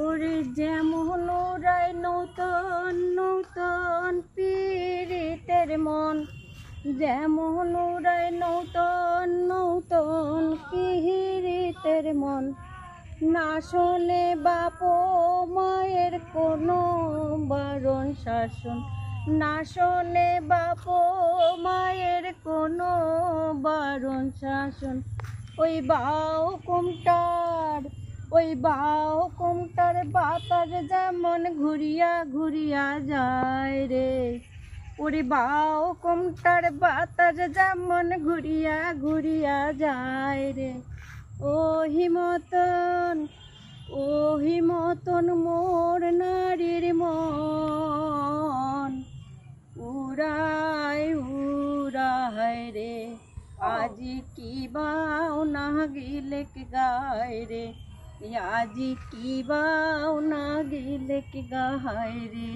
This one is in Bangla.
ওরে যেমন ওরাই নূতন নূতন পীড়িতের মন, যেমন ওরাই নূতন নূতন পীড়িতের মন। না শোনে বাপ মায়ের কোনো বারণ শাসন, না শোনে বাপ মায়ের কোনো বারণ শাসন। ওই বাউ কুমটার, ওই বাউ কুমটার বাতাস যেমন ঘুরিয়া ঘুরিয়া যায় রে। ওরে বাউ কুমটার বাতাস যেমন ঘুরিয়া ঘুরিয়া যায় রে। ওহি মতন, ওহি মতন মোর নারীর মন উড়াই উড়াই রে। আজি কি বাউ না গিলেক গায় রে, আজি কি বাউ না গিলেক গায় রে।